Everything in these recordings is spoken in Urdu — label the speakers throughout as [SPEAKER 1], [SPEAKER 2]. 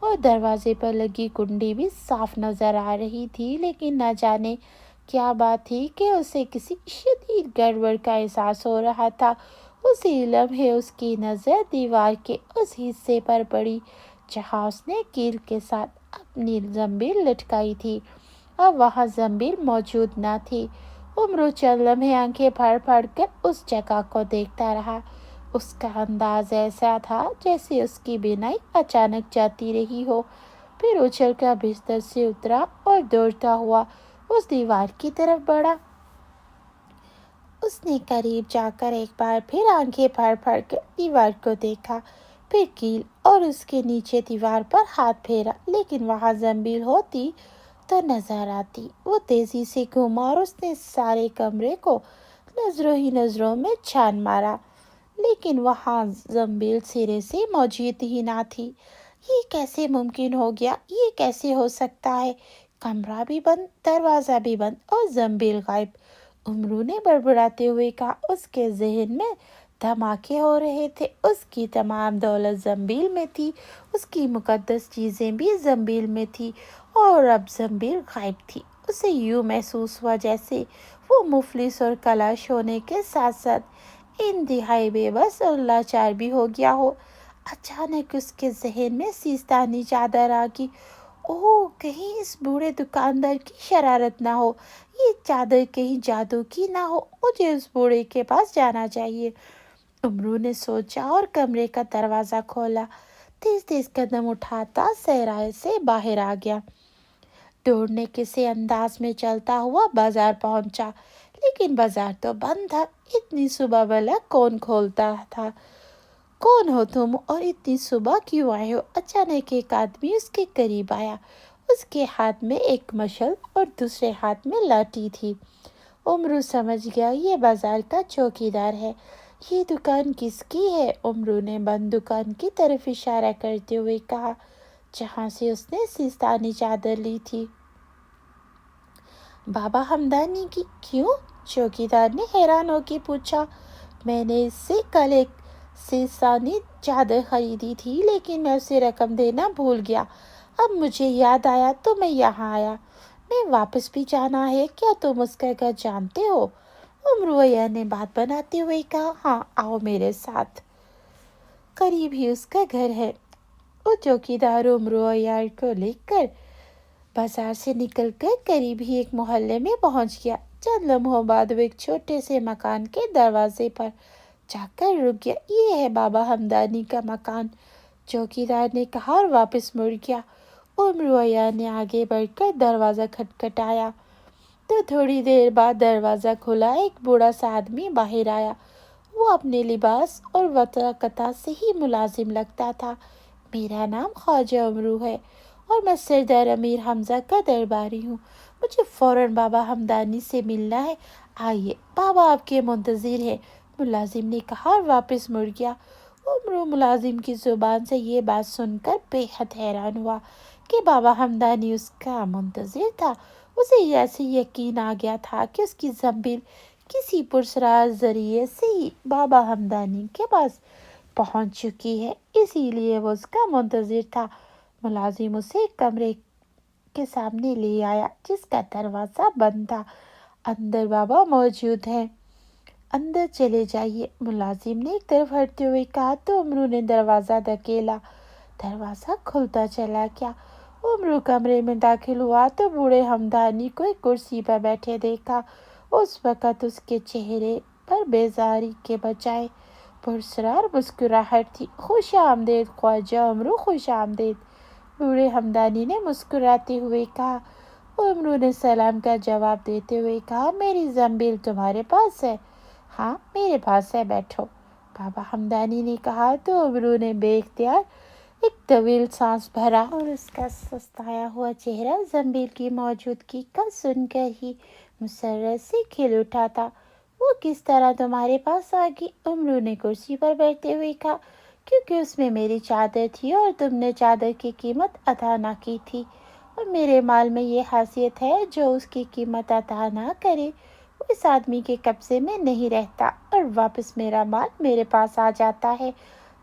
[SPEAKER 1] اور دروازے پر لگی کنڈی بھی صاف نظر آ رہی تھی، لیکن نہ جانے کیا بات تھی کہ اسے کسی شدید گڑبڑ کا احساس ہو رہا تھا۔ اسی لمحے اس کی نظر دیوار کے اس حصے پر پڑی جہاں اس نے کیل کے ساتھ اپنی زنبیل لٹکائی تھی۔ اب وہاں زنبیل موجود نہ تھی۔ امرو چند لمحے آنکھیں پھاڑ پھاڑ کر اس جگہ کو دیکھتا رہا۔ اس کا انداز ایسا تھا جیسے اس کی بینائی اچانک جاتی رہی ہو، پھر اچھل کر بستر سے اترا اور دوڑتا ہوا اس دیوار کی طرف بڑھا۔ اس نے قریب جا کر ایک بار پھر آنکھیں پھاڑ پھاڑ کر دیوار کو دیکھا، پھر کیل اور اس کے نیچے دیوار پر ہاتھ پھیرا، لیکن وہاں زنبیل ہوتی تو نظر آتی۔ وہ تیزی سے گھوما اور اس نے سارے کمرے کو نظروں ہی نظروں میں چھان مارا، لیکن وہاں زنبیل سرے سے موجود ہی نہ تھی۔ یہ کیسے ممکن ہو گیا؟ یہ کیسے ہو سکتا ہے؟ کمرہ بھی بند، دروازہ بھی بند اور زنبیل غائب۔ امرو نے بڑبڑاتے ہوئے کہا۔ اس کے ذہن میں دھماکے ہو رہے تھے۔ اس کی تمام دولت زنبیل میں تھی، اس کی مقدس چیزیں بھی زنبیل میں تھی، اور اب زنبیل غائب تھی۔ اسے یوں محسوس ہوا جیسے وہ مفلس اور کلاش ہونے کے ساتھ ساتھ انتہائی بے بس اور لاچار بھی ہو گیا ہو۔ اچانک اس کے ذہن میں سیستانی چادر آ گئی۔ اوہ، کہیں اس بوڑھے دکاندار کی شرارت نہ ہو، یہ چادر کہیں جادو کی نہ ہو، مجھے اس بوڑھے کے پاس جانا چاہیے۔ امرو نے سوچا اور کمرے کا دروازہ کھولا۔ تیز تیز قدم اٹھاتا صحرائے سے باہر آ گیا۔ دوڑنے کسی انداز میں چلتا ہوا بازار پہنچا، لیکن بازار تو بند تھا۔ اتنی صبح بھلا کون کھولتا تھا؟ کون ہو تم اور اتنی صبح کیوں آئے ہو؟ اچانک ایک آدمی اس کے قریب آیا۔ اس کے ہاتھ میں ایک مشل اور دوسرے ہاتھ میں لاٹھی تھی۔ امرو سمجھ گیا یہ بازار کا چوکیدار ہے۔ یہ دکان کس کی ہے؟ امرو نے بند دکان کی طرف اشارہ کرتے ہوئے کہا، جہاں سے اس نے سیستانی چادر لی تھی۔ بابا ہمدانی کی۔ کیوں؟ چوکیدار نے حیران ہو کے پوچھا۔ میں نے اس سے کل ایک سیستانی چادر خریدی تھی، لیکن میں اسے رقم دینا بھول گیا۔ اب مجھے یاد آیا تو میں یہاں آیا۔ میں واپس بھی جانا ہے۔ کیا تم اس کا گھر جانتے ہو؟ امرویا نے بات بناتے ہوئے کہا، ہاں، آؤ میرے ساتھ، قریب ہی اس کا گھر ہے۔ وہ چوکیدار امرویا کو لے کر بازار سے نکل کر قریب ہی ایک محلے میں پہنچ گیا۔ چند لمحوں بعد وہ ایک چھوٹے سے مکان کے دروازے پر جا کر رک گیا۔ یہ ہے بابا ہمدانی کا مکان، چوکیدار نے کہا اور واپس مڑ گیا۔ امرویا نے آگے بڑھ کر دروازہ کھٹکھٹایا تو تھوڑی دیر بعد دروازہ کھلا۔ ایک بوڑھا سا آدمی باہر آیا۔ وہ اپنے لباس اور وطاقت سے ہی ملازم لگتا تھا۔ میرا نام خواجہ امرو ہے اور میں سردار امیر حمزہ کا درباری ہوں۔ مجھے فوراً بابا ہمدانی سے ملنا ہے۔ آئیے، بابا آپ کے منتظر ہیں، ملازم نے کہا اور واپس مڑ گیا۔ امرو ملازم کی زبان سے یہ بات سن کر بے حد حیران ہوا کہ بابا ہمدانی اس کا منتظر تھا۔ اسے ایسے یقین آ گیا تھا کہ اس کی زنبیل کسی پراسرار ذریعے سے ہی بابا ہمدانی کے پاس پہنچ چکی ہے، اسی لیے وہ اس کا منتظر تھا۔ ملازم اسے کمرے کے سامنے لے آیا جس کا دروازہ بند تھا۔ اندر بابا موجود ہیں، اندر چلے جائیے، ملازم نے ایک طرف ہٹتے ہوئے کہا تو امرو نے دروازہ دھکیلا۔ دروازہ کھلتا چلا گیا۔ امرو کمرے میں داخل ہوا تو بوڑھے ہمدانی کو ایک کرسی پر بیٹھے دیکھا۔ اس وقت اس کے چہرے پر بیزاری کے بجائے پراسرار مسکراہٹ تھی۔ خوش آمدید خواجہ امرو، خوش آمدید، بوڑھے ہمدانی نے مسکراتے ہوئے کہا۔ امرو نے سلام کا جواب دیتے ہوئے کہا، میری زنبیل تمہارے پاس ہے؟ ہاں، میرے پاس ہے، بیٹھو، بابا ہمدانی نے کہا تو امرو نے بے اختیار ایک طویل سانس بھرا اور اس کا سستایا ہوا چہرہ زنبیل کی موجودگی کا سن کر ہی مسرت سے کھل اٹھا تھا۔ وہ کس طرح تمہارے پاس آ گئی؟ امرو نے کرسی پر بیٹھتے ہوئے کہا، کیونکہ اس میں میری چادر تھی اور تم نے چادر کی قیمت ادا نہ کی تھی، اور میرے مال میں یہ خاصیت ہے، جو اس کی قیمت ادا نہ کرے وہ اس آدمی کے قبضے میں نہیں رہتا اور واپس میرا مال میرے پاس آ جاتا ہے۔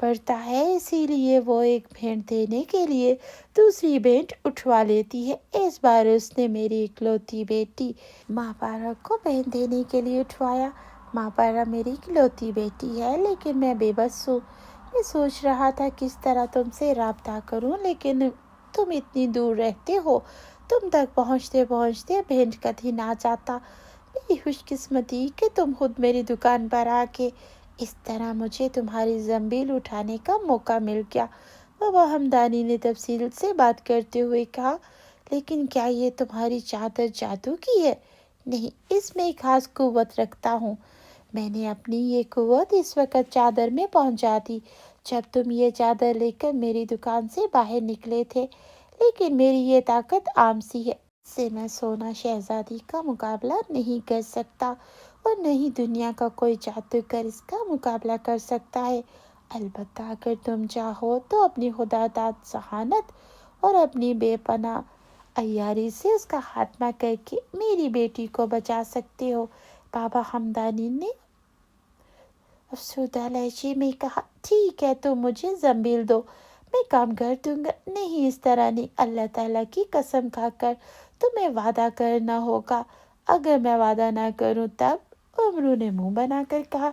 [SPEAKER 1] پڑتا ہے، اسی لیے وہ ایک بھینٹ دینے کے لیے دوسری بھینٹ اٹھوا لیتی ہے۔ اس بار اس نے میری اکلوتی بیٹی ماں پارا کو بہن دینے کے لیے اٹھوایا۔ ماں پارا میری اکلوتی بیٹی ہے، لیکن میں بے بس ہوں۔ میں سوچ رہا تھا کس طرح تم سے رابطہ کروں، لیکن تم اتنی دور رہتے ہو، تم تک پہنچتے پہنچتے بھینٹ کدھی نہ جاتا۔ میری خوش قسمتی کہ تم خود میری دکان پر آ کے اس طرح مجھے تمہاری زنبیل اٹھانے کا موقع مل گیا۔ بابا ہمدانی نے تفصیل سے بات کرتے ہوئے کہا، لیکن کیا یہ تمہاری چادر جادو کی ہے؟ نہیں، اس میں ایک خاص قوت رکھتا ہوں۔ میں نے اپنی یہ قوت اس وقت چادر میں پہنچا دی جب تم یہ چادر لے کر میری دکان سے باہر نکلے تھے، لیکن میری یہ طاقت عام سی ہے، اس سے میں سونا شہزادی کا مقابلہ نہیں کر سکتا، اور نہیں دنیا کا کوئی جادوگر اس کا مقابلہ کر سکتا ہے۔ البتہ اگر تم چاہو تو اپنی خدا داد ذہانت اور اپنی بے پناہ عیاری سے اس کا خاتمہ کر کے میری بیٹی کو بچا سکتے ہو۔ بابا ہمدانی نے افسردہ لہجے میں کہا، ٹھیک ہے، تم مجھے زنبیل دو، میں کام کر دوں گا۔ نہیں، اس طرح نہیں، اللہ تعالیٰ کی قسم کھا کر تمہیں وعدہ کرنا ہوگا۔ اگر میں وعدہ نہ کروں تب؟ امرو نے منہ بنا کر کہا،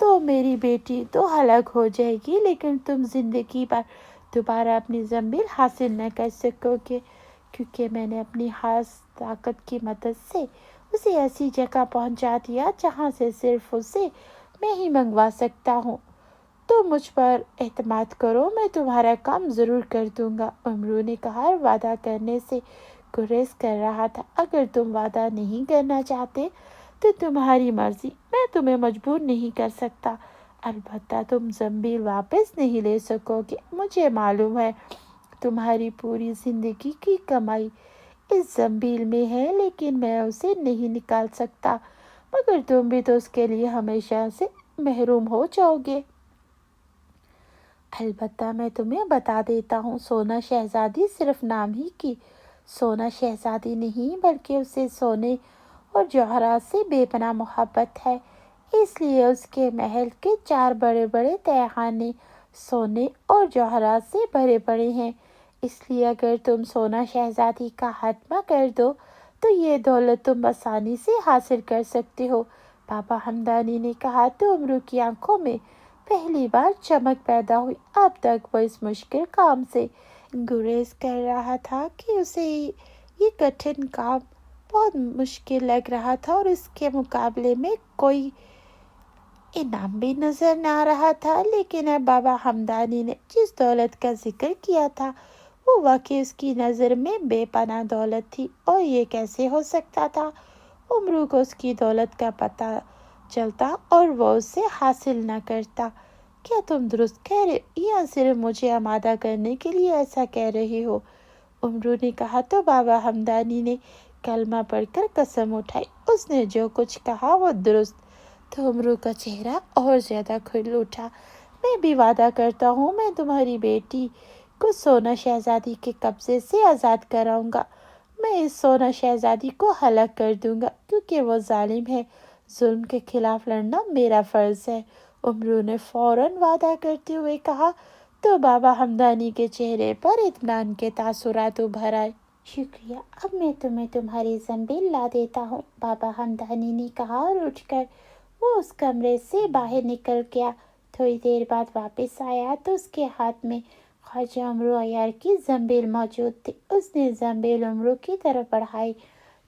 [SPEAKER 1] تو میری بیٹی تو ہلاک ہو جائے گی، لیکن تم زندگی بھر دوبارہ اپنی زنبیل حاصل نہ کر سکو گے، کیونکہ میں نے اپنی خاص طاقت کی مدد سے اسے ایسی جگہ پہنچا دیا جہاں سے صرف اسے میں ہی منگوا سکتا ہوں۔ تو مجھ پر اعتماد کرو، میں تمہارا کام ضرور کر دوں گا۔ امرو نے کہا، وعدہ کرنے سے گریز کر رہا تھا۔ اگر تم وعدہ نہیں کرنا چاہتے تو تمہاری مرضی، میں تمہیں مجبور نہیں کر سکتا۔ البتہ تم زنبیل واپس نہیں لے سکو گے۔ مجھے معلوم ہے تمہاری پوری زندگی کی کمائی اس زنبیل میں ہے، لیکن میں اسے نہیں نکال سکتا، مگر تم بھی تو اس کے لیے ہمیشہ سے محروم ہو جاؤ گے۔ البتہ میں تمہیں بتا دیتا ہوں، سونا شہزادی صرف نام ہی کی سونا شہزادی نہیں، بلکہ اسے سونے اور جوہرات سے بے پناہ محبت ہے۔ اس لیے اس کے محل کے 4 بڑے بڑے تہہ خانے سونے اور جوہرات سے بھرے پڑے ہیں۔ اس لیے اگر تم سونا شہزادی کا خاتمہ کر دو تو یہ دولت تم آسانی سے حاصل کر سکتے ہو۔ بابا ہمدانی نے کہا تو امرو کی آنکھوں میں پہلی بار چمک پیدا ہوئی۔ اب تک وہ اس مشکل کام سے گریز کر رہا تھا کہ اسے یہ کٹھن کام بہت مشکل لگ رہا تھا، اور اس کے مقابلے میں کوئی انعام بھی نظر نہ آ رہا تھا۔ لیکن اب بابا ہمدانی نے جس دولت کا ذکر کیا تھا وہ واقعی اس کی نظر میں بے پناہ دولت تھی، اور یہ کیسے ہو سکتا تھا؟ امرو کو اس کی دولت کا پتہ چلتا اور وہ اسے حاصل نہ کرتا۔ کیا تم درست کہہ رہے ہو، یا صرف مجھے آمادہ کرنے کے لیے ایسا کہہ رہے ہو؟ امرو نے کہا تو بابا ہمدانی نے کلمہ پڑھ کر قسم اٹھائی، اس نے جو کچھ کہا وہ درست۔ تو امرو کا چہرہ اور زیادہ کھل اٹھا۔ میں بھی وعدہ کرتا ہوں، میں تمہاری بیٹی کو سونا شہزادی کے قبضے سے آزاد کراؤں گا۔ میں اس سونا شہزادی کو ہلاک کر دوں گا، کیونکہ وہ ظالم ہے۔ ظلم کے خلاف لڑنا میرا فرض ہے۔ امرو نے فوراً وعدہ کرتے ہوئے کہا تو بابا ہمدانی کے چہرے پر اطمینان کے تاثرات ابھر آئے۔ شکریہ، اب میں تمہیں تمہاری زنبیل لا دیتا ہوں، بابا ہمدانی نے کہا، اور اٹھ کر وہ اس کمرے سے باہر نکل گیا۔ تھوڑی دیر بعد واپس آیا تو اس کے ہاتھ میں خواجہ امرو عیار کی زنبیل موجود تھی۔ اس نے زنبیل امرو کی طرف بڑھائی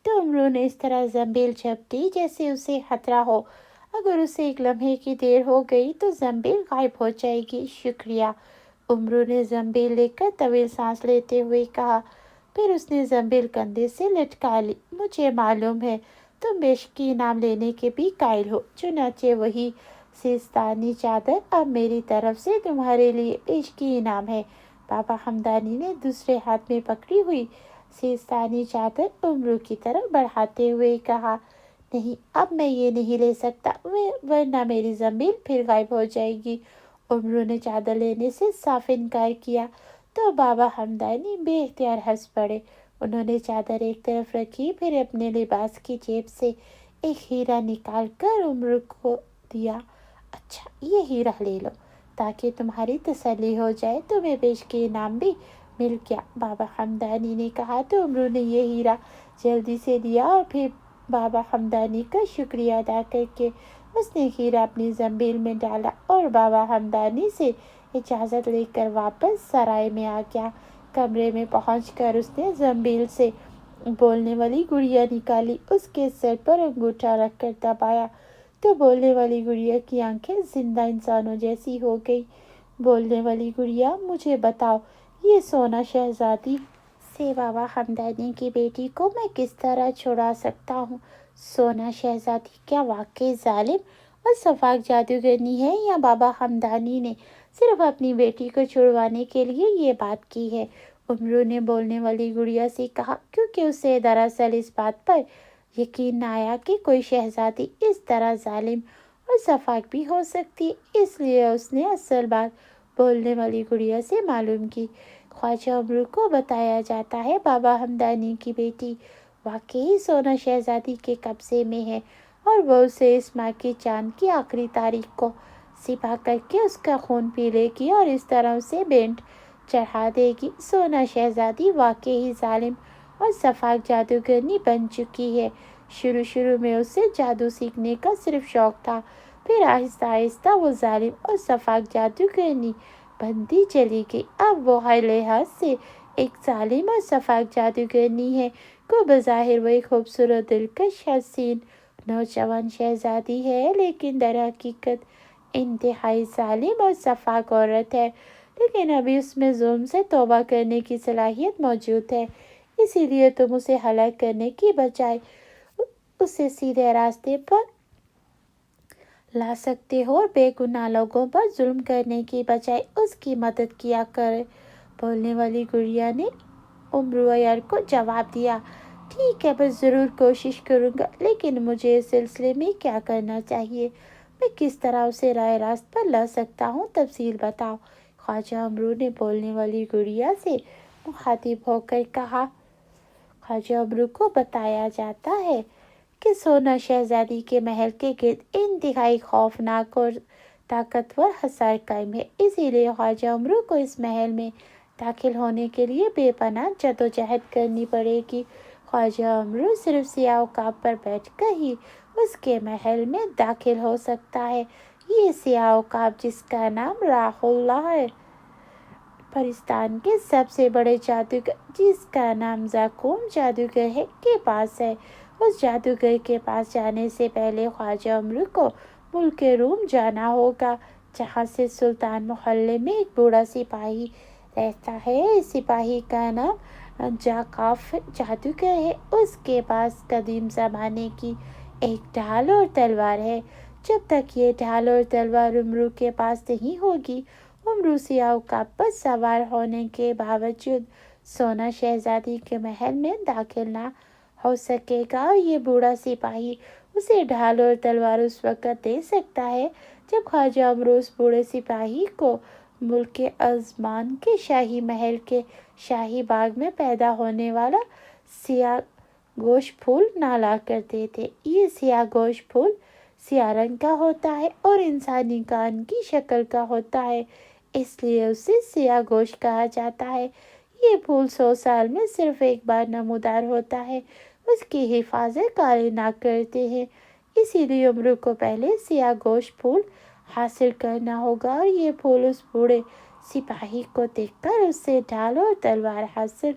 [SPEAKER 1] تو امرو نے اس طرح زنبیل جھپٹی جیسے اسے خطرہ ہو، اگر اسے ایک لمحے کی دیر ہو گئی تو زنبیل غائب ہو جائے گی۔ شکریہ، امرو نے زنبیل لے کر طویل سانس لیتے ہوئے کہا، پھر اس نے زنبیل کندھے سے لٹکا لی۔ مجھے معلوم ہے تم بیشکی انعام لینے کے بھی قائل ہو، چنانچہ وہی سیستانی چادر اب میری طرف سے تمہارے لیے بیشکی انعام ہے۔ بابا ہمدانی نے دوسرے ہاتھ میں پکڑی ہوئی سیستانی چادر امرو کی طرف بڑھاتے ہوئے کہا، نہیں، اب میں یہ نہیں لے سکتا، ورنہ میری زنبیل پھر غائب ہو جائے گی۔ امرو نے چادر لینے سے صاف انکار کیا تو بابا ہمدانی بے اختیار ہنس پڑے۔ انہوں نے چادر ایک طرف رکھی، پھر اپنے لباس کی جیب سے ایک ہیرا نکال کر امرو کو دیا۔ اچھا، یہ ہیرا لے لو تاکہ تمہاری تسلی ہو جائے۔ تمہیں پیش کے انعام بھی مل گیا۔ بابا ہمدانی نے کہا تو عمرو نے یہ ہیرا جلدی سے لیا اور پھر بابا ہمدانی کا شکریہ ادا کر کے اس نے ہیرا اپنی زنبیل میں ڈالا اور بابا ہمدانی سے اجازت لے کر واپس سرائے میں آ گیا۔ کمرے میں پہنچ کر اس نے زنبیل سے بولنے والی گڑیا نکالی، اس کے سر پر انگوٹھا رکھ کر دبایا تو بولنے والی گڑیا کی آنکھیں زندہ انسانوں جیسی ہو گئی۔ بولنے والی گڑیا، مجھے بتاؤ یہ سونا شہزادی سے بابا ہمدانی کی بیٹی کو میں کس طرح چھڑا سکتا ہوں؟ سونا شہزادی کیا واقعی ظالم اور شفاق جادوگرنی ہے یا بابا ہمدانی نے صرف اپنی بیٹی کو چھڑوانے کے لیے یہ بات کی ہے؟ عمرو نے بولنے والی گڑیا سے کہا، کیونکہ اسے دراصل اس بات پر یقین نہ آیا کہ کوئی شہزادی اس طرح ظالم اور شفاق بھی ہو سکتی، اس لیے اس نے اصل بات بولنے والی گڑیا سے معلوم کی۔ خواجہ عمرو کو بتایا جاتا ہے بابا ہمدانی کی بیٹی واقعی سونا شہزادی کے قبضے میں ہے اور وہ اسے اس ماہ کے چاند کی آخری تاریخ کو ذبح کر کے اس کا خون پی لے گی اور اس طرح اسے بینٹ چڑھا دے گی۔ سونا شہزادی واقعی ظالم اور شفاق جادوگرنی بن چکی ہے۔ شروع میں اسے جادو سیکھنے کا صرف شوق تھا، پھر آہستہ آہستہ وہ ظالم اور شفاق جادوگرنی بنتی چلی گئی۔ اب وہ ہر لحاظ سے ایک ظالم اور شفاق جادوگرنی ہے۔ کو بظاہر وہ ایک خوبصورت دلکش حسین نوجوان شہزادی ہے، لیکن در حقیقت انتہائی ظالم اور شفاق عورت ہے۔ لیکن ابھی اس میں ظلم سے توبہ کرنے کی صلاحیت موجود ہے، اسی لیے تم اسے ہلاک کرنے کی بجائے اسے سیدھے راستے پر لا سکتے ہو اور بے گناہ لوگوں پر ظلم کرنے کی بجائے اس کی مدد کیا کرے۔ بولنے والی گڑیا نے عمرو عیار کو جواب دیا، ٹھیک ہے، میں ضرور کوشش کروں گا، لیکن مجھے اس سلسلے میں کیا کرنا چاہیے؟ میں کس طرح اسے راہ راست پر لا سکتا ہوں؟ تفصیل بتاؤ۔ خواجہ عمرو نے بولنے والی گڑیا سے مخاطب ہو کر کہا۔ خواجہ عمرو کو بتایا جاتا ہے کہ سونا شہزادی کے محل کے گرد انتہائی خوفناک اور طاقتور حصار قائم ہے، اسی لیے خواجہ عمرو کو اس محل میں داخل ہونے کے لیے بے پناہ جدوجہد کرنی پڑے گی۔ خواجہ عمرو صرف سیاہ عقاب پر بیٹھ کر ہی اس کے محل میں داخل ہو سکتا ہے۔ یہ سیاہ عقاب، جس کا نام راہ اللہ ہے، پرستان کے سب سے بڑے جادوگر، جس کا نام زاقوم جادوگر ہے، کے پاس ہے۔ اس جادوگر کے پاس جانے سے پہلے خواجہ عمرو کو ملک روم جانا ہوگا، جہاں سے سلطان محلے میں ایک بوڑھا سپاہی رہتا ہے۔ اس سپاہی کا نام جاقاف جادوگر ہے۔ اس کے پاس قدیم زمانے کی ایک ڈھال اور تلوار ہے۔ جب تک یہ ڈھال اور تلوار عمرو کے پاس نہیں ہوگی، عمرو سیاہ عقاب پر سوار ہونے کے باوجود سونا شہزادی کے محل میں داخل نہ ہو سکے گا، اور یہ بوڑھا سپاہی اسے ڈھال اور تلوار اس وقت دے سکتا ہے جب خواجہ عمرو اس بوڑھے سپاہی کو ملک ازمان کے شاہی محل کے شاہی باغ میں پیدا ہونے والا سیاہ گوش پھول نہ لا کر دیتے۔ یہ سیاہ گوش پھول سیاہ رنگ کا ہوتا ہے اور انسانی کان کی شکل کا ہوتا ہے، اس لیے اسے سیاہ گوش کہا جاتا ہے۔ یہ پھول 100 سال میں صرف ایک بار نمودار ہوتا ہے، اس کی حفاظت کائنات کرتے ہیں، اسی لیے عمرو کو پہلے سیاہ گوش پھول حاصل کرنا ہوگا، اور یہ پھول اس بوڑھے سپاہی کو دیکھ کر اس سے ڈھال اور تلوار حاصل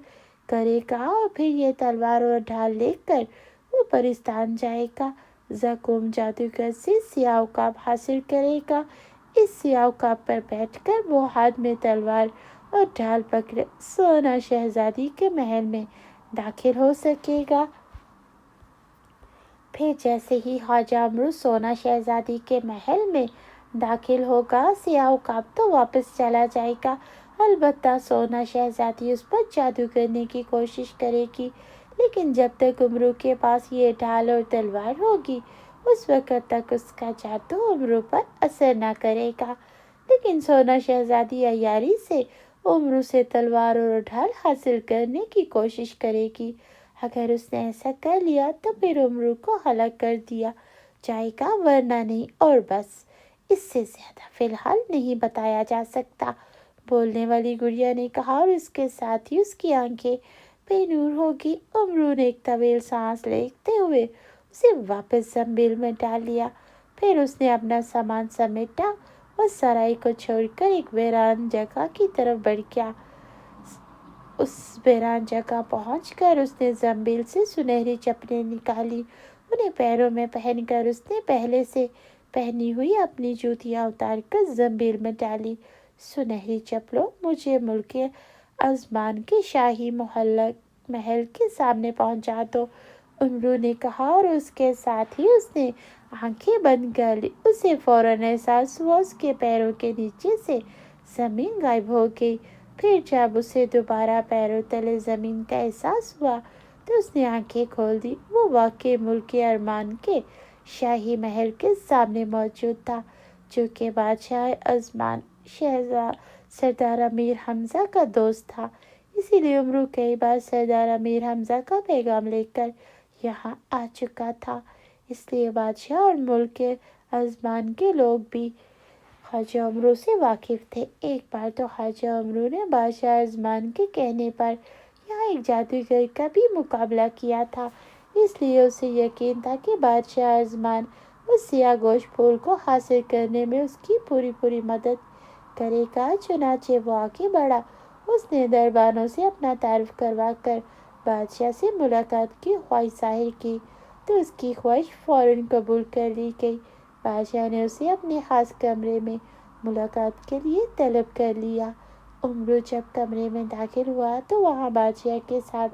[SPEAKER 1] کرے گا، اور پھر یہ تلوار اور ڈھال لے کر وہ پرستان جائے گا، زاقوم جادوگر سے سیاہ عقاب حاصل کرے گا۔ اس سیاہ عقاب پر بیٹھ کر وہ ہاتھ میں تلوار اور ڈھال پکڑے سونا شہزادی کے محل میں داخل ہو سکے گا۔ پھر جیسے ہی خواجہ عمرو سونا شہزادی کے محل میں داخل ہوگا، سیاہ عقاب تو واپس چلا جائے گا۔ البتہ سونا شہزادی اس پر جادو کرنے کی کوشش کرے گی، لیکن جب تک عمرو کے پاس یہ ڈھال اور تلوار ہوگی، اس وقت تک اس کا جادو عمرو پر اثر نہ کرے گا۔ لیکن سونا شہزادی عیاری سے عمرو سے تلوار اور ڈھال حاصل کرنے کی کوشش کرے گی۔ اگر اس نے ایسا کر لیا تو پھر عمرو کو ہلاک کر دیا جائے گا، ورنہ نہیں، اور بس۔ اس سے زیادہ فی الحال نہیں بتایا جا سکتا، بولنے والی گڑیا نے کہا، اور اس کے ساتھ ہی اس کی آنکھیں بے نور ہو گئی۔ امرو نے ایک طویل سانس لیتے ہوئے اسے واپس زنبیل میں ڈال لیا۔ پھر اس نے اپنا سامان سمیٹا اور سرائی کو چھوڑ کر ایک ویران جگہ کی طرف بڑھ گیا۔ اس ویران جگہ پہنچ کر اس نے زنبیل سے سنہری چپلیں نکالی۔ انہیں پیروں میں پہن کر اس نے پہلے سے پہنی ہوئی اپنی جوتیاں اتار کر زنبیل میں ڈالی۔ سنہری چپلوں، مجھے ملک ازمان کے شاہی محل کے سامنے پہنچا دو، امرو نے کہا، اور اس کے ساتھ ہی اس نے آنکھیں بند کر لی۔ اسے فوراً احساس ہوا اس کے پیروں کے نیچے سے زمین غائب ہو گئی۔ پھر جب اسے دوبارہ پیروں تلے زمین کا احساس ہوا تو اس نے آنکھیں کھول دی۔ وہ واقعی ملک ارمان کے شاہی محل کے سامنے موجود تھا، جو کہ بادشاہ ازمان سردار امیر حمزہ کا دوست تھا۔ اسی لیے امرو کئی بار سردار امیر حمزہ کا پیغام لے کر یہاں آ چکا تھا۔ اس لیے بادشاہ اور ملک ازمان کے لوگ بھی خواجہ امرو سے واقف تھے۔ ایک بار تو خواجہ امرو نے بادشاہ ازمان کے کہنے پر یہاں ایک جادوگر کا بھی مقابلہ کیا تھا، اس لیے اسے یقین تھا کہ بادشاہ ازمان اس سیاہ گوشت پھول کو حاصل کرنے میں اس کی پوری مدد کرے گا۔ چنانچہ وہ آگے بڑھا۔ اس نے دربانوں سے اپنا تعارف کروا کر بادشاہ سے ملاقات کی خواہش ظاہر کی تو اس کی خواہش فوراً قبول کر لی گئی۔ بادشاہ نے اسے اپنے خاص کمرے میں ملاقات کے لیے طلب کر لیا۔ امرو جب کمرے میں داخل ہوا تو وہاں بادشاہ کے ساتھ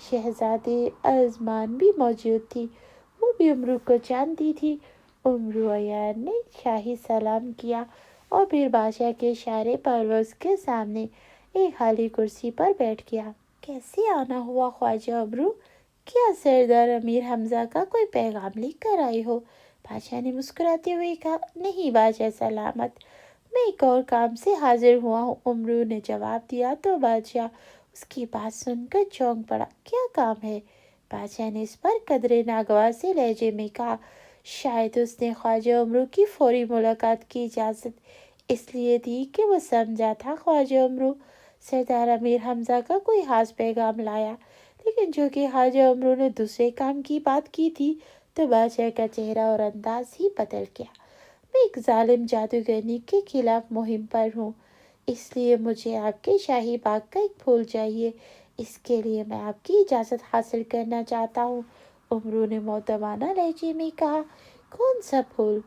[SPEAKER 1] شہزادی ازمان بھی موجود تھی۔ وہ بھی امرو کو جانتی تھی۔ امرو عیار نے شاہی سلام کیا اور پھر بادشاہ کے اشارے پر وہ اس کے سامنے ایک خالی کرسی پر بیٹھ گیا۔ کیسے آنا ہوا خواجہ امرو؟ کیا سردار امیر حمزہ کا کوئی پیغام لے کر آئے ہو؟ بادشاہ نے مسکراتے ہوئے کہا۔ نہیں بادشاہ سلامت، میں ایک اور کام سے حاضر ہوا ہوں، امرو نے جواب دیا تو بادشاہ اس کی بات سن کر چونک پڑا۔ کیا کام ہے؟ بادشاہ نے اس پر قدرے ناگوار سے لہجے میں کہا۔ شاید اس نے خواجہ امرو کی فوری ملاقات کی اجازت اس لیے دی کہ وہ سمجھا تھا خواجہ امرو سردار امیر حمزہ کا کوئی خاص پیغام لایا، لیکن چونکہ خواجہ امرو نے دوسرے کام کی بات کی تھی تو بادشاہ کا چہرہ اور انداز ہی بدل گیا۔ میں ایک ظالم جادوگرنی کے خلاف مہم پر ہوں، اس لیے مجھے آپ کے شاہی باغ کا ایک پھول چاہیے، اس کے لیے میں آپ کی اجازت حاصل کرنا چاہتا ہوں، امرو نے مؤدبانہ لہجے میں کہا۔ کون سا پھول؟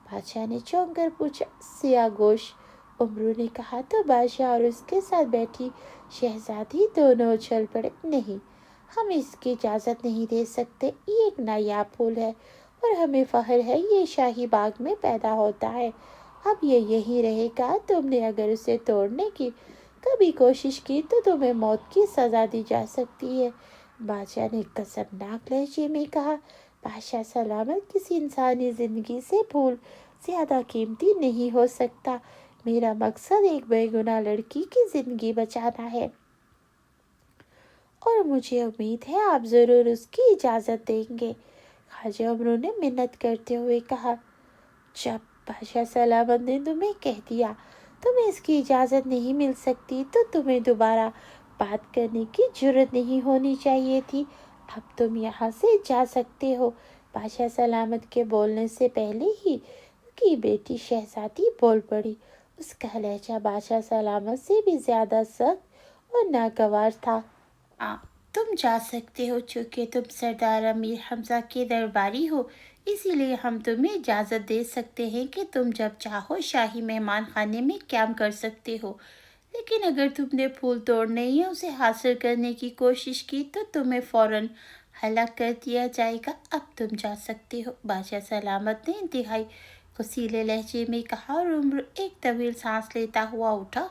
[SPEAKER 1] بادشاہ نے چونک کر پوچھا۔ سیاہ گوشت، امرو نے کہا تو بادشاہ اور اس کے ساتھ بیٹھی شہزادی دونوں اچھل پڑے۔ نہیں، ہم اس کی اجازت نہیں دے سکتے، یہ ایک نایاب پھول ہے اور ہمیں فخر ہے یہ شاہی باغ میں پیدا ہوتا ہے، اب یہ یہیں رہے گا۔ تم نے اگر اسے توڑنے کی کبھی کوشش کی تو تمہیں موت کی سزا دی جا سکتی ہے، بادشاہ نے غضبناک لہجے میں کہا۔ بادشاہ سلامت، کسی انسانی زندگی سے پھول زیادہ قیمتی نہیں ہو سکتا، میرا مقصد ایک بے گناہ لڑکی کی زندگی بچانا ہے اور مجھے امید ہے آپ ضرور اس کی اجازت دیں گے، خواجہ امرو نے منت کرتے ہوئے کہا۔ جب بادشاہ سلامت نے تمہیں کہہ دیا تمہیں اس کی اجازت نہیں مل سکتی تو تمہیں دوبارہ بات کرنے کی جرت نہیں ہونی چاہیے تھی، اب تم یہاں سے جا سکتے ہو۔ بادشاہ سلامت کے بولنے سے پہلے ہی ان کی بیٹی شہزادی بول پڑی۔ اس کا لہجہ بادشاہ سلامت سے بھی زیادہ سخت اور ناگوار تھا۔ تم جا سکتے ہو، چونکہ تم سردار امیر حمزہ کے درباری ہو، اسی لیے ہم تمہیں اجازت دے سکتے ہیں کہ تم جب چاہو شاہی مہمان خانے میں قیام کر سکتے ہو، لیکن اگر تم نے پھول توڑنے یا اسے حاصل کرنے کی کوشش کی تو تمہیں فوراً ہلاک کر دیا جائے گا، اب تم جا سکتے ہو، بادشاہ سلامت نے انتہائی غصیلے لہجے میں کہا، اور امرو ایک طویل سانس لیتا ہوا اٹھا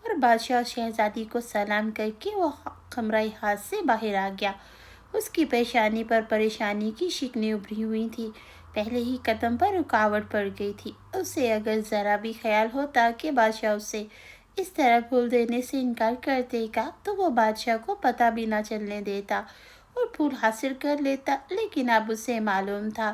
[SPEAKER 1] اور بادشاہ اور شہزادی کو سلام کر کے وہ کمرہ ہاتھ سے باہر آ گیا۔ اس کی پیشانی پر پریشانی کی شکنیں ابھری ہوئی تھیں، پہلے ہی قدم پر رکاوٹ پڑ گئی تھی۔ اسے اگر ذرا بھی خیال ہوتا کہ بادشاہ اسے اس طرح پھول دینے سے انکار کر دے گا تو وہ بادشاہ کو پتہ بھی نہ چلنے دیتا اور پھول حاصل کر لیتا، لیکن اب اسے معلوم تھا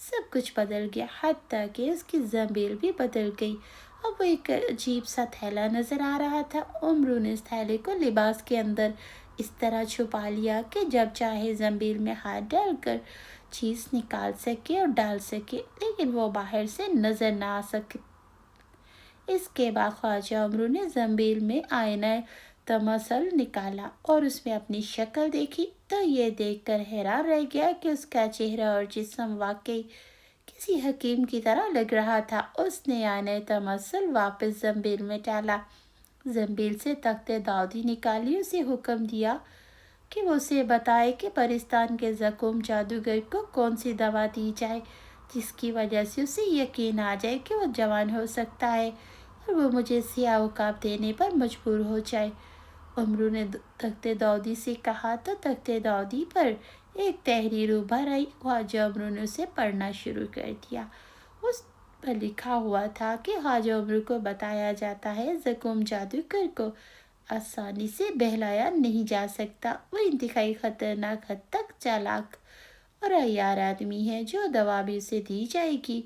[SPEAKER 1] سب کچھ بدل گیا، حتیٰ کہ اس کی زنبیل بھی بدل گئی۔ اب وہ ایک عجیب سا تھیلا نظر آ رہا تھا۔ امرو نے اس تھیلے کو لباس کے اندر اس طرح چھپا لیا کہ جب چاہے زنبیل میں ہاتھ ڈال کر چیز نکال سکے اور ڈال سکے، لیکن وہ باہر سے نظر نہ آ سکے۔ اس کے بعد خواجہ امرو نے زنبیل میں آئینہ تمثل نکالا اور اس میں اپنی شکل دیکھی تو یہ دیکھ کر حیران رہ گیا کہ اس کا چہرہ اور جسم واقعی کسی حکیم کی طرح لگ رہا تھا۔ اس نے آئینہ تمثل واپس زنبیل میں ڈالا، زنبیل سے تخت داؤدی نکالی، اسے حکم دیا کہ وہ اسے بتائے کہ پرستان کے زکوم جادوگر کو کون سی دوا دی جائے جس کی وجہ سے اسے یقین آ جائے کہ وہ جوان ہو سکتا ہے اور وہ مجھے سیاہ عقاب دینے پر مجبور ہو جائے۔ امرو نے تخت داؤدی سے کہا تو تخت داؤدی پر ایک تحریر ابھر آئی۔ خواجہ امرو نے اسے پڑھنا شروع کر دیا۔ اس پر لکھا ہوا تھا کہ خواجہ امرو کو بتایا جاتا ہے زکوم جادوگر کو آسانی سے بہلایا نہیں جا سکتا۔ وہ انتہائی خطرناک، حد تک چالاک اور عیار آدمی ہے۔ جو دوا بھی اسے دی جائے گی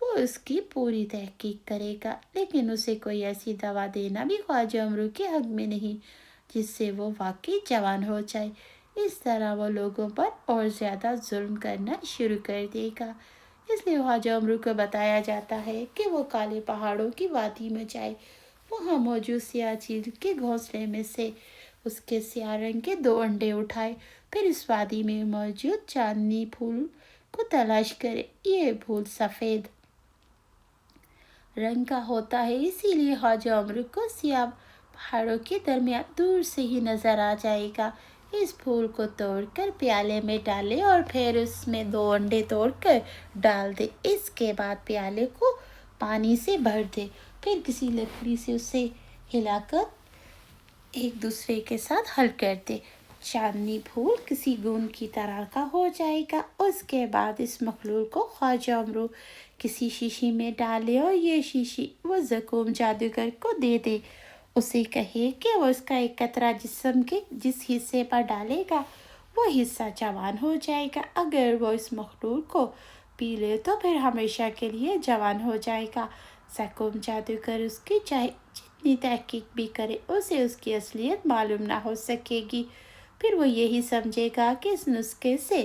[SPEAKER 1] وہ اس کی پوری تحقیق کرے گا، لیکن اسے کوئی ایسی دوا دینا بھی خواجہ امرو کے حق میں نہیں جس سے وہ واقعی جوان ہو جائے۔ اس طرح وہ لوگوں پر اور زیادہ ظلم کرنا شروع کر دے گا۔ اس لیے خواجہ امرو کو بتایا جاتا ہے کہ وہ کالے پہاڑوں کی وادی میں جائے، وہاں موجود سیاہ چیل کے گھونسلے میں سے اس کے سیاہ رنگ کے 2 انڈے اٹھائے، پھر اس وادی میں موجود چاندنی پھول کو تلاش کرے۔ یہ پھول سفید رنگ کا ہوتا ہے، اسی لیے خواجہ امرو کو سیاہ پہاڑوں کے درمیان دور سے ہی نظر آ جائے گا۔ اس پھول کو توڑ کر پیالے میں ڈالے اور پھر اس میں 2 انڈے توڑ کر ڈال دے۔ اس کے بعد پیالے کو پانی سے بھر دے، پھر کسی لکڑی سے اسے ہلا کر ایک دوسرے کے ساتھ حل کر دے۔ چاندنی پھول کسی گوند کی طرح کا ہو جائے گا۔ اس کے بعد اس مخلوق کو خواجہ امرو کسی شیشی میں ڈالے اور یہ شیشی وہ زکوم جادوگر کو دے دے۔ اسے کہے کہ وہ اس کا ایک قطرہ جسم کے جس حصے پر ڈالے گا وہ حصہ جوان ہو جائے گا۔ اگر وہ اس مخلوق کو پی لے تو پھر ہمیشہ کے لیے جوان ہو جائے گا۔ زکوم جادوگر اس کی چاہے جتنی تحقیق بھی کرے اسے اس کی اصلیت معلوم نہ ہو سکے گی۔ پھر وہ یہی سمجھے گا کہ اس نسخے سے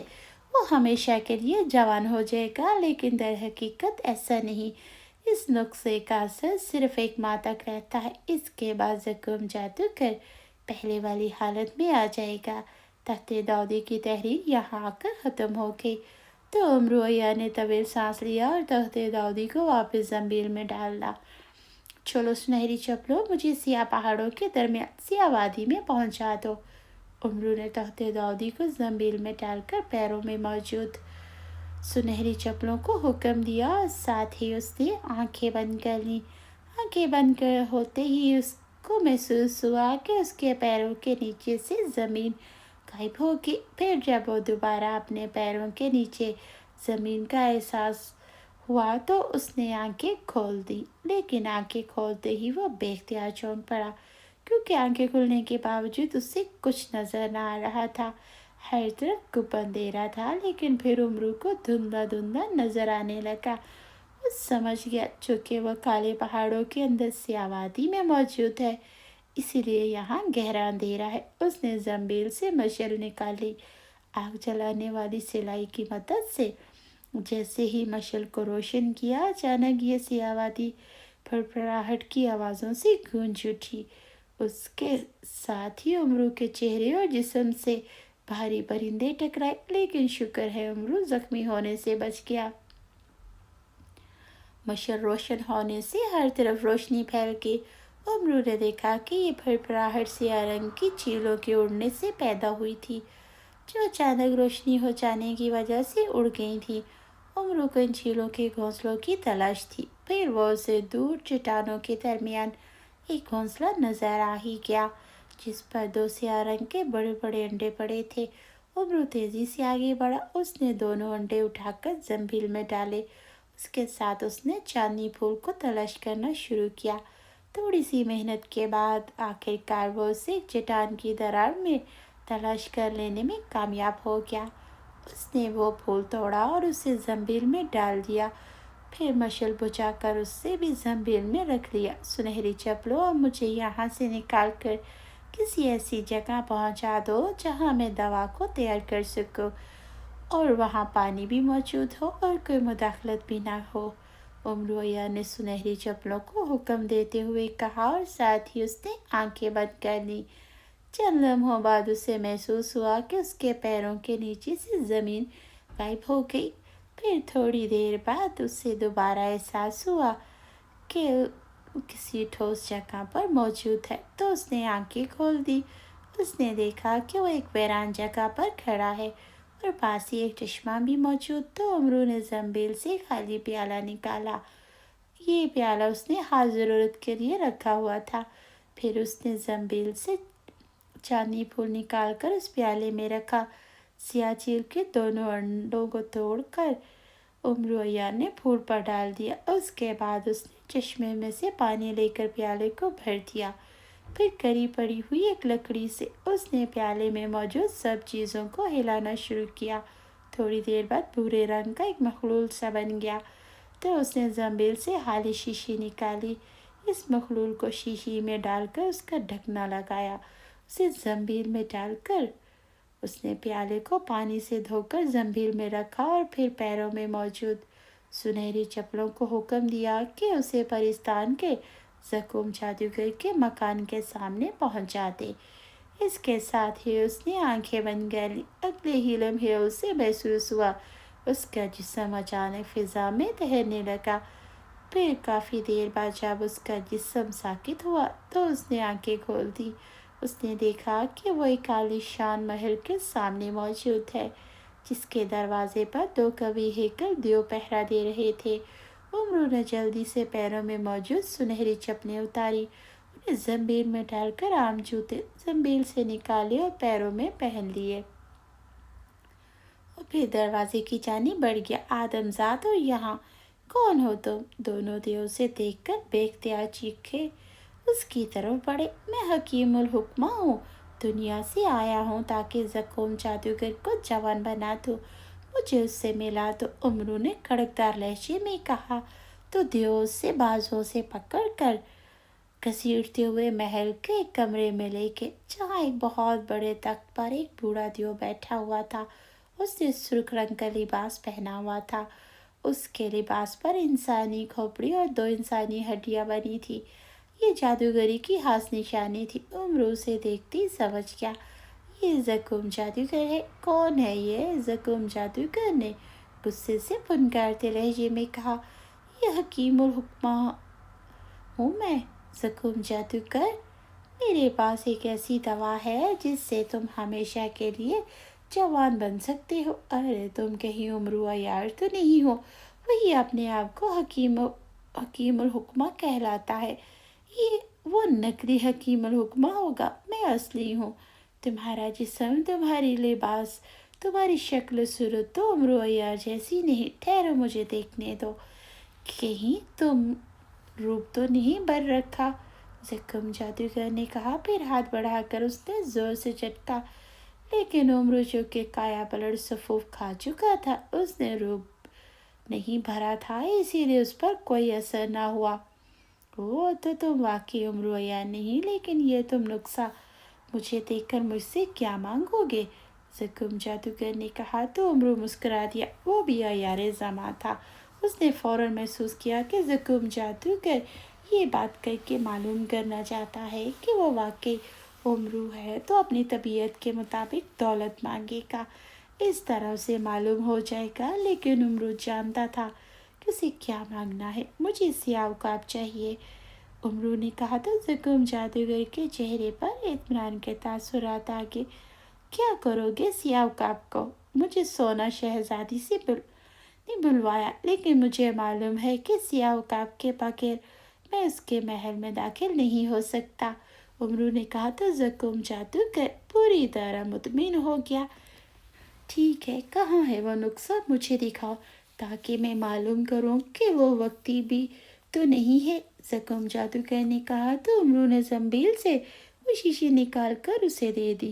[SPEAKER 1] وہ ہمیشہ کے لیے جوان ہو جائے گا، لیکن در حقیقت ایسا نہیں۔ اس نسخے کا اثر صرف 1 ماہ تک رہتا ہے، اس کے بعد زکوم جادوگر پہلے والی حالت میں آ جائے گا۔ تخت داؤدی کی تحریر یہاں آ کر ختم ہو گئی تو امرو نے طویل سانس لیا اور تخت داؤدی کو واپس زنبیل میں ڈالا۔ چلو سنہری چپلوں، مجھے سیاہ پہاڑوں کے درمیان سیاہ وادی میں پہنچا دو۔ امرو نے تخت داؤدی کو زنبیل میں ڈال کر پیروں میں موجود سنہری چپلوں کو حکم دیا اور ساتھ ہی اس نے آنکھیں بند کر لیں۔ آنکھیں بند کر ہوتے ہی اس کو محسوس ہوا کہ اس کے پیروں کے نیچے سے زمین غائب ہوگی۔ پھر جب وہ دوبارہ اپنے پیروں کے نیچے زمین کا احساس ہوا تو اس نے آنکھیں کھول دیں، لیکن آنکھیں کھولتے ہی وہ بے اختیار چونک پڑا، کیونکہ آنکھیں کھلنے کے باوجود اس سے کچھ نظر نہ آ رہا تھا۔ ہر طرف گپ اندھیرا تھا، لیکن پھر امرو کو دھندلا دھندلا نظر آنے لگا۔ وہ سمجھ گیا چونکہ وہ کالے پہاڑوں کے اندر سیاہ وادی میں موجود ہے، اسی لیے یہاں گہرا اندھیرا ہے۔ اس نے زنبیل سے مشعل نکالی، آگ جلانے والی سلائی کی مدد سے جیسے ہی مشعل کو روشن کیا، اچانک یہ سیاہ وادی پھڑپھڑاہٹ کی آوازوں سے گونج اٹھی۔ اس کے ساتھ ہی امرو کے چہرے اور جسم سے بھاری پرندے ٹکرائے، لیکن شکر ہے امرو زخمی ہونے سے بچ گیا۔ مشعل روشن ہونے سے ہر طرف روشنی پھیل گئی۔ امرو نے دیکھا کہ یہ پھڑپھڑاہٹ سیاہ رنگ کی چیلوں کے اڑنے سے پیدا ہوئی تھی، جو اچانک روشنی ہو جانے کی وجہ سے اڑ گئی تھی۔ امرو کو ان چیلوں کے گھونسلوں کی تلاش تھی۔ پھر وہ اسے دور چٹانوں کے درمیان ایک گھونسلہ نظر آ ہی گیا جس پر 2 سیاہ رنگ کے بڑے بڑے انڈے پڑے تھے۔ امرو تیزی سے آگے بڑھا، اس نے دونوں انڈے اٹھا کر زنبیل میں ڈالے۔ اس کے ساتھ اس نے چاندنی پھول کو تلاش کرنا شروع کیا۔ تھوڑی سی محنت کے بعد آخر کار وہ اسے چٹان کی دراڑ میں تلاش کر لینے میں کامیاب ہو گیا۔ اس نے وہ پھول توڑا اور اسے زنبیل میں ڈال دیا، پھر مشل بجھا کر اس سے بھی زنبیل میں رکھ لیا۔ سنہری چپلوں، اب مجھے یہاں سے نکال کر کسی ایسی جگہ پہنچا دو جہاں میں دوا کو تیار کر سکوں اور وہاں پانی بھی موجود ہو اور کوئی مداخلت بھی نہ ہو۔ امرویا نے سنہری چپلوں کو حکم دیتے ہوئے کہا اور ساتھ ہی اس نے آنکھیں بند کر لیں۔ چند لمحوں بعد اسے محسوس ہوا کہ اس کے پیروں کے نیچے سے زمین غائب ہو گئی۔ پھر تھوڑی دیر بعد اسے دوبارہ احساس ہوا کہ کسی ٹھوس جگہ پر موجود ہے، تو اس نے آنکھیں کھول دی۔ اس نے دیکھا کہ وہ ایک ویران جگہ پر کھڑا ہے اور پاس ہی ایک چشمہ بھی موجود۔ تو امرو نے زنبیل سے خالی پیالہ نکالا۔ یہ پیالہ اس نے خاص ضرورت کے لیے رکھا ہوا تھا۔ پھر اس نے زنبیل سے چاندنی پھول نکال کر اس پیالے میں رکھا۔ سیاہ چیل کے دونوں انڈوں کو توڑ کر امرویا نے پھول پر ڈال دیا۔ اس کے بعد اس نے چشمے میں سے پانی لے کر پیالے کو بھر دیا۔ پھر قریب پڑی ہوئی ایک لکڑی سے اس نے پیالے میں موجود سب چیزوں کو ہلانا شروع کیا۔ تھوڑی دیر بعد بھورے رنگ کا ایک مخلول سا بن گیا۔ تو اس نے زنبیل سے خالی شیشی نکالی، اس مخلول کو شیشی میں ڈال کر اس کا ڈھکنا لگایا۔ اسے زنبیل میں ڈال کر اس نے پیالے کو پانی سے دھو کر زنبیل میں رکھا اور پھر پیروں میں موجود سنہری چپلوں کو حکم دیا کہ اسے پرستان کے زکوم جادوگر کے مکان کے سامنے پہنچا دے۔ اس کے ساتھ ہی اس نے آنکھیں بند کر لی۔ اگلے ہی لمحے اسے محسوس ہوا اس کا جسم اچانک فضا میں تیرنے لگا۔ پھر کافی دیر بعد جب اس کا جسم ساکت ہوا تو اس نے آنکھیں کھول دی۔ اس نے دیکھا کہ وہ ایک عالیشان محل کے سامنے موجود ہے، جس کے دروازے پر دو قوی ہیکل دیو پہرا دے رہے تھے۔ امرو نے جلدی سے پیروں میں موجود سنہری چپلیں اتاری، انہیں زنبیل میں ڈال کر عام جوتے زنبیل سے نکالے اور پیروں میں پہن لیے، اور پھر دروازے کی جانب بڑھ گیا۔ آدم زاد، اور یہاں کون ہو تم؟ دونوں دیو سے دیکھ کر بے اختیار چیخے اس کی طرف بڑھے۔ میں حکیم الحکمہ ہوں، دنیا سے آیا ہوں تاکہ زکوم جادوگر کو جوان بنا دوں، مجھے اس سے ملا دو، امرو نے کڑکدار لہجے میں کہا۔ تو دیو اسے بازوں سے پکڑ کر گھسیٹتے ہوئے محل کے ایک کمرے میں لے گئے، جہاں ایک بہت بڑے تخت پر ایک بوڑھا دیو بیٹھا ہوا تھا۔ اس نے سرخ رنگ کا لباس پہنا ہوا تھا۔ اس کے لباس پر انسانی کھوپڑی اور دو انسانی ہڈیاں بنی تھی۔ یہ جادوگری کی خاص نشانی تھی۔ امرو سے دیکھتی سمجھ گیا یہ زکوم جادوگر ہے۔ کون ہے یہ؟ زکوم جادوگر نے غصے سے پھنکارتے لہجے میں کہا۔ یہ حکیم الحکمہ ہوں میں، زکوم جادوگر۔ میرے پاس ایک ایسی دوا ہے جس سے تم ہمیشہ کے لیے جوان بن سکتے ہو۔ ارے تم کہیں امرو عیار تو نہیں ہو؟ وہی اپنے آپ کو حکیم الحکمہ کہلاتا ہے۔ یہ وہ نقلی حکیم الحکمہ ہوگا، میں اصلی ہوں۔ تمہارا جسم، تمہاری لباس، تمہاری شکل و صورت تو امرو عیار جیسی نہیں۔ ٹھہرو، مجھے دیکھنے دو، کہیں تم روپ تو نہیں بر رکھا؟ زکوم جادوگر نے کہا۔ پھر ہاتھ بڑھا کر اس نے زور سے جھٹکا، لیکن امرو جو کہ کایا پلٹ صفوف کھا چکا تھا، اس نے روپ نہیں بھرا تھا، اسی لیے اس پر کوئی اثر نہ ہوا۔ او، تو تم واقعی امرو عیار نہیں، لیکن یہ تم نسخہ مجھے دیکھ کر مجھ سے کیا مانگو گے؟ زکوم جادوگر نے کہا۔ تو امرو مسکرا دیا، وہ بھی عیار زماں تھا۔ اس نے فوراً محسوس کیا کہ زکوم جادوگر یہ بات کر کے معلوم کرنا چاہتا ہے کہ وہ واقعی امرو ہے، تو اپنی طبیعت کے مطابق دولت مانگے گا، اس طرح اسے معلوم ہو جائے گا۔ لیکن امرو جانتا تھا کہ اسے کیا مانگنا ہے۔ مجھے سیاہ عقاب چاہیے، امرو نے کہا۔ تو زکوم جادوگر کے چہرے پر اطمینان کے تاثرات آگے۔ کیا کرو گے سیاہ عقاب کو؟ مجھے سونا شہزادی سے نے بلوایا، لیکن مجھے معلوم ہے کہ سیاہ عقاب کے بغیر میں اس کے محل میں داخل نہیں ہو سکتا، امرو نے کہا۔ تو زکوم جادوگر پوری طرح مطمئن ہو گیا۔ ٹھیک ہے، کہاں ہے وہ نسخہ؟ مجھے دکھاؤ تاکہ میں معلوم کروں کہ وہ وقتی بھی تو نہیں ہے، زکوم جادوگر نے کہا۔ تو امرو نے زنبیل سے وہ شیشی نکال کر اسے دے دی۔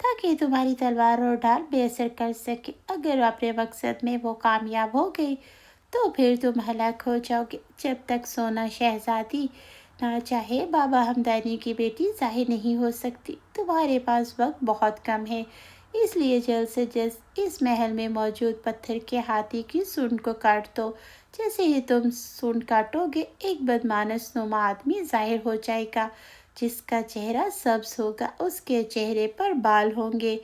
[SPEAKER 1] تاکہ تمہاری تلوار اور ڈھال بے اثر کر سکے۔ اگر اپنے مقصد میں وہ کامیاب ہو گئی تو پھر تم ہلاک ہو جاؤ گے۔ جب تک سونا شہزادی نہ چاہے بابا ہمدانی کی بیٹی ظاہر نہیں ہو سکتی۔ تمہارے پاس وقت بہت کم ہے، اس لیے جلد سے جلد اس محل میں موجود پتھر کے ہاتھی کی سونڈ کو کاٹ دو۔ جیسے ہی تم سونڈ کاٹو گے ایک بدمانس نما آدمی ظاہر ہو جائے گا جس کا چہرہ سبز ہوگا، اس کے چہرے پر بال ہوں گے۔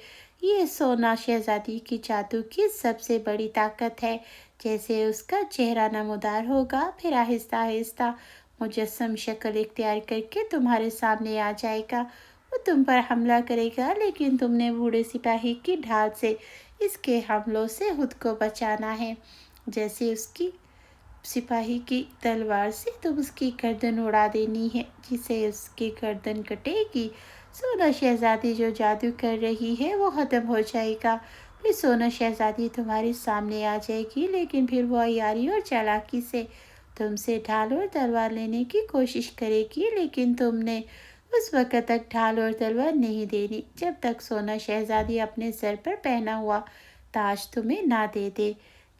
[SPEAKER 1] یہ سونا شہزادی کی جادو کی سب سے بڑی طاقت ہے۔ جیسے اس کا چہرہ نمودار ہوگا پھر آہستہ آہستہ مجسم شکل اختیار کر کے تمہارے سامنے آ جائے گا۔ وہ تم پر حملہ کرے گا لیکن تم نے بوڑھے سپاہی کی ڈھال سے اس کے حملوں سے خود کو بچانا ہے۔ جیسے اس کی سپاہی کی تلوار سے تم اس کی گردن اڑا دینی ہے، جسے اس کی گردن کٹے گی سونا شہزادی جو جادو کر رہی ہے وہ ختم ہو جائے گا۔ پھر سونا شہزادی تمہارے سامنے آ جائے گی لیکن پھر وہ عیاری اور چالاکی سے تم سے ڈھال اور تلوار لینے کی کوشش کرے گی، لیکن تم نے اس وقت تک ڈھال اور تلوار نہیں دینی جب تک سونا شہزادی اپنے سر پر پہنا ہوا تاج تمہیں نہ دے دے۔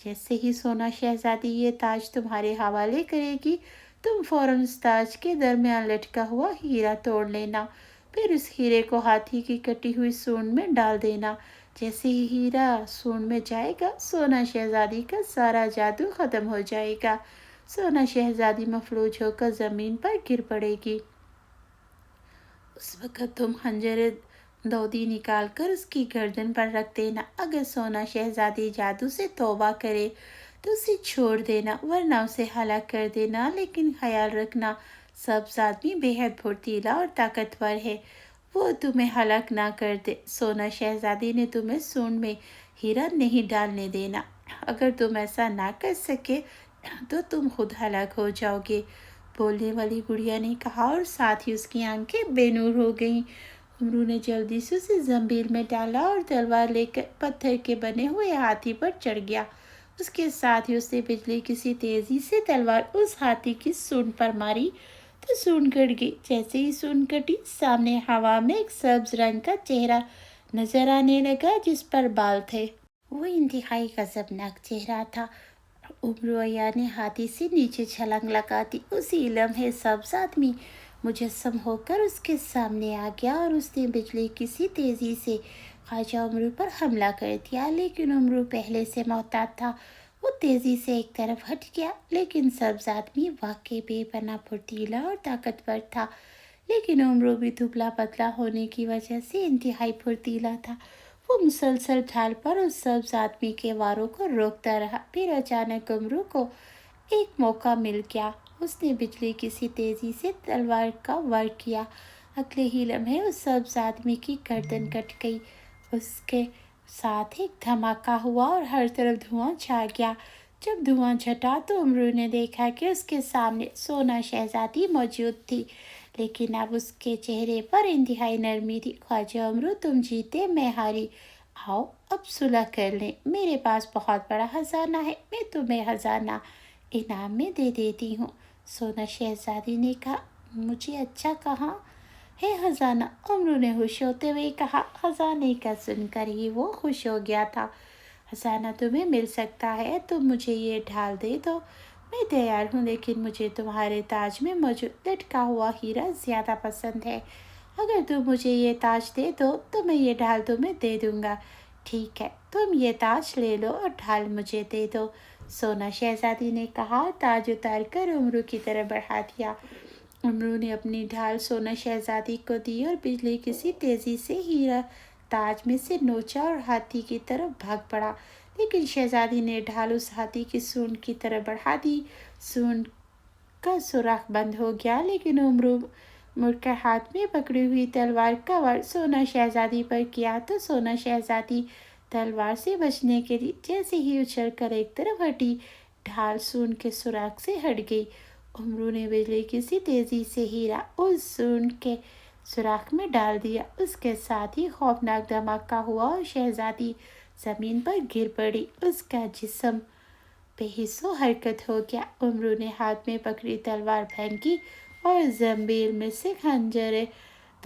[SPEAKER 1] جیسے ہی سونا شہزادی یہ تاج تمہارے حوالے کرے گی تم فوراً اس تاج کے درمیان لٹکا ہوا ہیرا توڑ لینا، پھر اس ہیرے کو ہاتھی کی کٹی ہوئی سونڈ میں ڈال دینا۔ جیسے ہی ہیرا سونڈ میں جائے گا سونا شہزادی کا سارا جادو ختم ہو جائے گا۔ سونا شہزادی مفلوج ہو کر زمین پر گر پڑے گی۔ اس وقت تم خنجر دودی نکال کر اس کی گردن پر رکھ دینا۔ اگر سونا شہزادی جادو سے توبہ کرے تو اسے چھوڑ دینا ورنہ اسے ہلاک کر دینا، لیکن خیال رکھنا سبز آدمی بے حد پھرتیلا اور طاقتور ہے، وہ تمہیں ہلاک نہ کر دے۔ سونا شہزادی نے تمہیں سونڈ میں ہیرا نہیں ڈالنے دینا، اگر تم ایسا نہ کر سکے تو تم خود ہلاک ہو جاؤ گے، بولنے والی گڑیا نے کہا، اور ساتھ ہی اس کی آنکھیں بے نور ہو گئیں۔ امرو نے جلدی سے اسے زنبیل میں ڈالا اور تلوار لے کر پتھر کے بنے ہوئے ہاتھی پر چڑھ گیا۔ اس کے ساتھ ہی اس نے بجلی کی سی تیزی سے تلوار اس ہاتھی کی سونڈ پر ماری تو سونڈ کٹ گئی۔ جیسے ہی سونڈ کٹی سامنے ہوا میں ایک سبز رنگ کا چہرہ نظر آنے لگا جس پر بال تھے۔ وہ انتہائی غضبناک چہرہ تھا۔ امرویا نے ہاتھی سے نیچے چھلانگ لگا دی۔ اسی لمحے سبز آدمی مجسم ہو کر اس کے سامنے آ گیا اور اس نے بجلی کی سی تیزی سے خواجہ امرو پر حملہ کر دیا، لیکن امرو پہلے سے محتاط تھا۔ وہ تیزی سے ایک طرف ہٹ گیا، لیکن سبز آدمی واقعی بے پناہ پھرتیلا اور طاقتور تھا، لیکن امرو بھی دبلا پتلا ہونے کی وجہ سے انتہائی پھرتیلا تھا۔ وہ مسلسل ڈھال پر اس سبز آدمی کے واروں کو روکتا رہا۔ پھر اچانک امرو کو ایک موقع مل گیا، اس نے بجلی کی سی تیزی سے تلوار کا وار کیا۔ اگلے ہی لمحے اس سبز آدمی کی گردن کٹ گئی، اس کے ساتھ ایک دھماکہ ہوا اور ہر طرف دھواں چھا گیا۔ جب دھواں چھٹا تو امرو نے دیکھا کہ اس کے سامنے سونا شہزادی موجود تھی، لیکن اب اس کے چہرے پر انتہائی نرمی تھی۔ خواجہ امرو تم جیتے میں ہاری، آؤ اب صلح کر لیں، میرے پاس بہت بڑا خزانہ ہے، میں تمہیں خزانہ انعام میں دے دیتی ہوں۔ سونا شہزادی نے کہا، مجھے اچھا کہاں ہے خزانہ؟ امرو نے خوش ہوتے ہوئے کہا۔ خزانے کا سن کر ہی وہ خوش ہو گیا تھا۔ خزانہ تمہیں مل سکتا ہے، تم مجھے یہ ڈھال دے دو، میں تیار ہوں، لیکن مجھے تمہارے تاج میں موجود لٹکا ہوا ہیرا زیادہ پسند ہے۔ اگر تم مجھے یہ تاج دے دو تو میں یہ ڈھال تمہیں دے دوں گا۔ ٹھیک ہے، تم یہ تاج لے لو اور ڈھال مجھے دے دو، سونا شہزادی نے کہا، تاج اتار کر امرو کی طرف بڑھا دیا۔ امرو نے اپنی ڈھال سونا شہزادی کو دی اور بجلی کی سی تیزی سے ہیرا تاج میں سے نوچا اور ہاتھی کی طرف بھاگ پڑا، لیکن شہزادی نے ڈھال اس ہاتھی کی سونڈ کی طرف بڑھا دی۔ سونڈ کا سوراخ بند ہو گیا، لیکن امرو مڑ کر ہاتھ میں پکڑی ہوئی تلوار کا وار سونا شہزادی پر کیا تو سونا شہزادی تلوار سے بچنے کے لیے جیسے ہی اچھل کر ایک طرف ہٹی، ڈھال سونڈ کے سوراخ سے ہٹ گئی۔ امرو نے بجلی کی سی تیزی سے ہیرا اس سونڈ کے سوراخ میں ڈال دیا، اس کے ساتھ ہی خوفناک دھماکہ ہوا اور شہزادی زمین پر گر پڑی، اس کا جسم بے حس و حرکت ہو گیا۔ امرو نے ہاتھ میں پکڑی تلوار پھینکی اور زنبیل میں سے خنجر